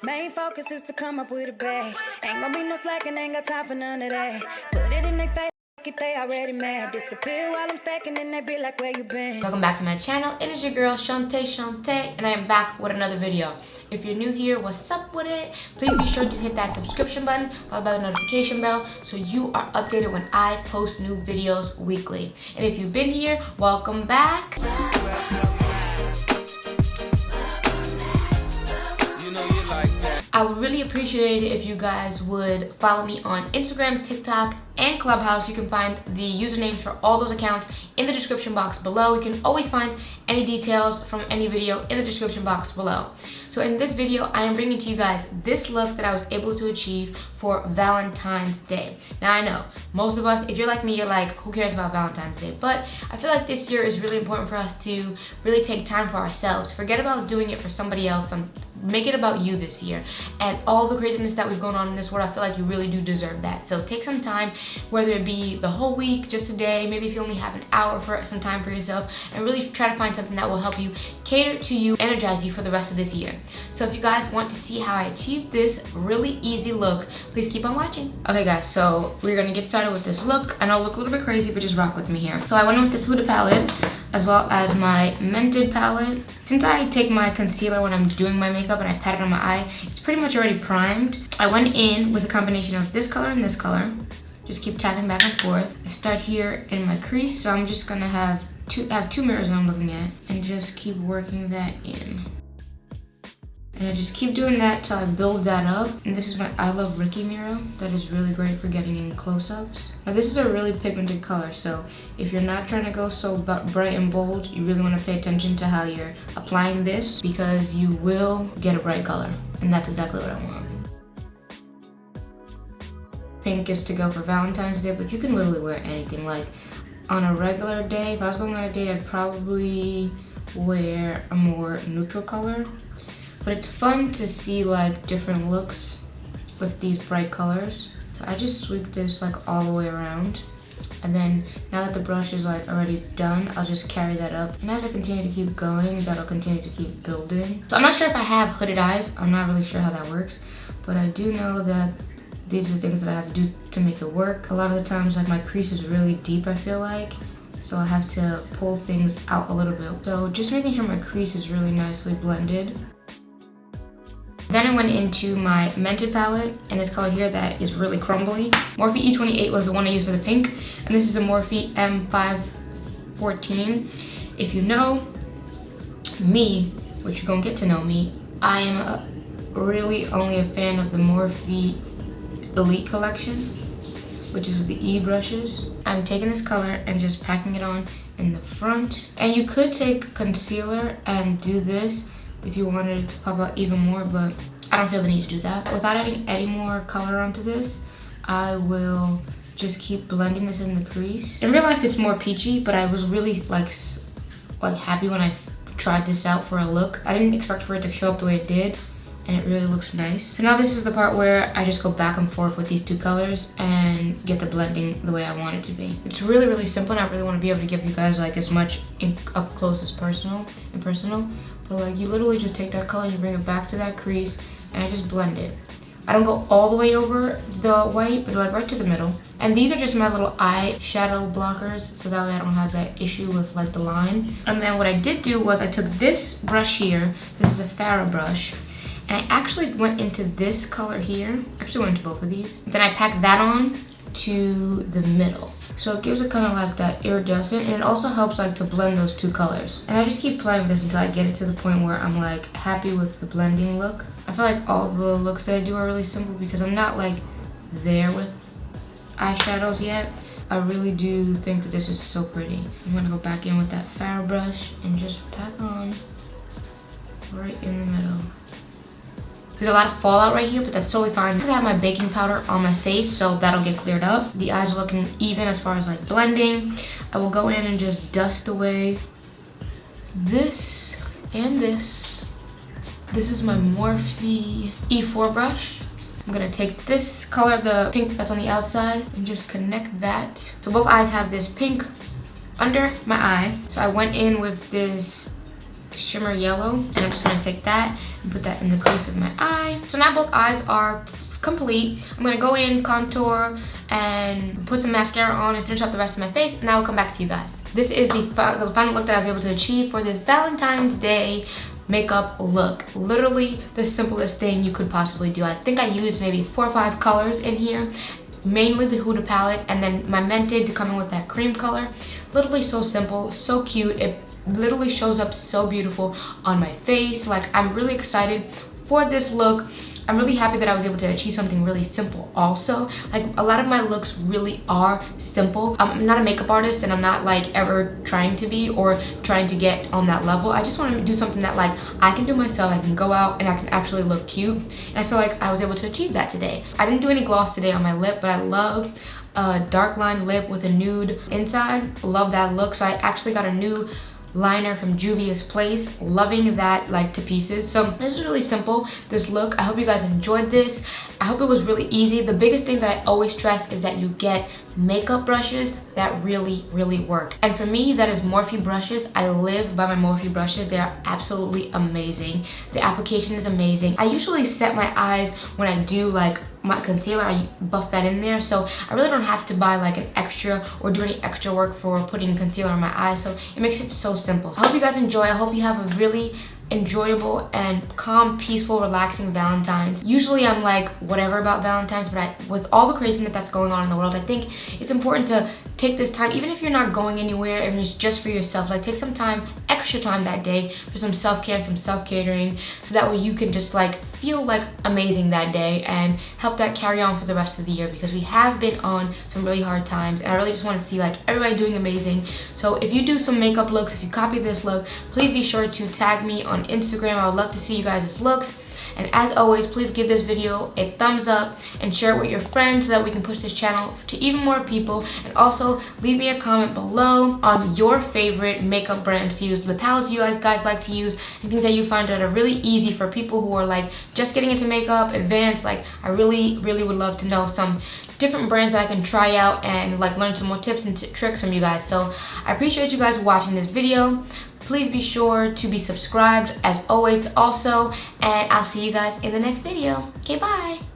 Main focus is to come up with a bag. Ain't gonna be no slacking, ain't got time for none of that. Put it in their face, they already mad. Disappear while I'm stacking and they be like, where you been? Welcome back to my channel. It is your girl Chanté, and I am back with another video. If you're new here, what's up with it? Please be sure to hit that subscription button, followed by the notification bell, so you are updated when I post new videos weekly. And if you've been here, welcome back. I would really appreciate it if you guys would follow me on Instagram, TikTok, and Clubhouse. You can find the usernames for all those accounts in the description box below. You can always find any details from any video in the description box below. So in this video, I am bringing to you guys this look that I was able to achieve for Valentine's Day. Now I know, most of us, if you're like me, you're like, who cares about Valentine's Day? But I feel like this year is really important for us to really take time for ourselves. Forget about doing it for somebody else. Make it about you this year. And all the craziness that we've going on in this world, I feel like you really do deserve that. So take some time, whether it be the whole week, just a day, maybe if you only have an hour for some time for yourself, and really try to find something that will help you cater to you, energize you for the rest of this year. So if you guys want to see how I achieved this really easy look, please keep on watching. Okay guys, so we're gonna get started with this look. I know I look a little bit crazy, but just rock with me here. So I went in with this Huda palette, as well as my Mented palette. Since I take my concealer when I'm doing my makeup and I pat it on my eye, it's pretty much already primed. I went in with a combination of this color and this color. Just keep tapping back and forth. I start here in my crease, so I'm just gonna have two mirrors that I'm looking at, and just keep working that in. And I just keep doing that till I build that up. And this is my I Love Ricky mirror. That is really great for getting in close-ups. Now this is a really pigmented color, so if you're not trying to go so bright and bold, you really want to pay attention to how you're applying this, because you will get a bright color. And that's exactly what I want. Pink is to go for Valentine's Day, but you can literally wear anything. Like on a regular day, if I was going on a date, I'd probably wear a more neutral color. But it's fun to see like different looks with these bright colors. So I just sweep this like all the way around. And then now that the brush is like already done, I'll just carry that up. And as I continue to keep going, that'll continue to keep building. So I'm not sure if I have hooded eyes. I'm not really sure how that works. But I do know that these are the things that I have to do to make it work. A lot of the times like my crease is really deep, I feel like. So I have to pull things out a little bit. So just making sure my crease is really nicely blended. Then I went into my Mented palette, and this color here that is really crumbly. Morphe E28 was the one I used for the pink, and this is a Morphe M514. If you know me, which you're gonna get to know me, I am really only a fan of the Morphe Elite collection, which is the E brushes. I'm taking this color and just packing it on in the front. And you could take concealer and do this if you wanted it to pop out even more, but I don't feel the need to do that. Without adding any more color onto this, I will just keep blending this in the crease. In real life, it's more peachy, but I was really like happy when I tried this out for a look. I didn't expect for it to show up the way it did, and it really looks nice. So now this is the part where I just go back and forth with these two colors and get the blending the way I want it to be. It's really, really simple, and I really want to be able to give you guys like as much up close as personal. But like you literally just take that color and you bring it back to that crease, and I just blend it. I don't go all the way over the white, but like right to the middle. And these are just my little eyeshadow blockers, so that way I don't have that issue with like the line. And then what I did do was I took this brush here. This is a Farrah brush. And I actually went into this color here. Actually went into both of these. Then I packed that on to the middle. So it gives it kind of like that iridescent, and it also helps like to blend those two colors. And I just keep playing with this until I get it to the point where I'm like happy with the blending look. I feel like all the looks that I do are really simple because I'm not like there with eyeshadows yet. I really do think that this is so pretty. I'm gonna go back in with that Farrah brush and just pack on right in the middle. There's a lot of fallout right here, but that's totally fine because I have my baking powder on my face, so that'll get cleared up. The eyes are looking even as far as like blending. I will go in and just dust away this and this. This is my Morphe E4 brush. I'm gonna take this color, the pink that's on the outside, and just connect that. So both eyes have this pink under my eye. So I went in with this shimmer yellow, and I'm just gonna take that and put that in the crease of my eye. So now both eyes are complete. I'm gonna go in, contour, and put some mascara on and finish up the rest of my face, and I will come back to you guys. This is the final look that I was able to achieve for this Valentine's Day makeup look. Literally the simplest thing you could possibly do. I think I used maybe 4 or 5 colors in here, mainly the Huda palette, and then my Mented to come in with that cream color. Literally so simple, so cute. It literally shows up so beautiful on my face. Like, I'm really excited for this look. I'm really happy that I was able to achieve something really simple also. Like, a lot of my looks really are simple. I'm not a makeup artist, and I'm not like ever trying to be or trying to get on that level. I just want to do something that like I can do myself. I can go out and I can actually look cute, and I feel like I was able to achieve that today. I didn't do any gloss today on my lip, but I love a dark line lip with a nude inside. Love that look. So I actually got a new liner from Juvia's Place. Loving that like to pieces. So this is really simple, this look. I hope you guys enjoyed this. I hope it was really easy. The biggest thing that I always stress is that you get makeup brushes that really work, and for me that is Morphe brushes. I live by my Morphe brushes. They are absolutely amazing. The application is amazing. I usually set my eyes when I do like my concealer. I buff that in there, so I really don't have to buy like an extra or do any extra work for putting concealer on my eyes, so it makes it so simple. I hope you guys enjoy. I hope you have a really enjoyable and calm, peaceful, relaxing Valentine's. Usually I'm like whatever about Valentine's, but with all the craziness that's going on in the world, I think it's important to take this time, even if you're not going anywhere, and it's just for yourself. Like, take some time, extra time that day for some self-care and some self-catering, so that way you can just like feel like amazing that day and help that carry on for the rest of the year, because we have been on some really hard times, and I really just want to see like everybody doing amazing. So if you do some makeup looks, if you copy this look, please be sure to tag me on Instagram. I would love to see you guys' looks. And as always, please give this video a thumbs up and share it with your friends so that we can push this channel to even more people. And also leave me a comment below on your favorite makeup brands to use, the palettes you guys like to use, and things that you find that are really easy for people who are like just getting into makeup, advanced. Like, I really would love to know some different brands that I can try out and like learn some more tips and tricks from you guys. So I appreciate you guys watching this video. Please be sure to be subscribed as always also, and I'll see you guys in the next video. Okay, bye.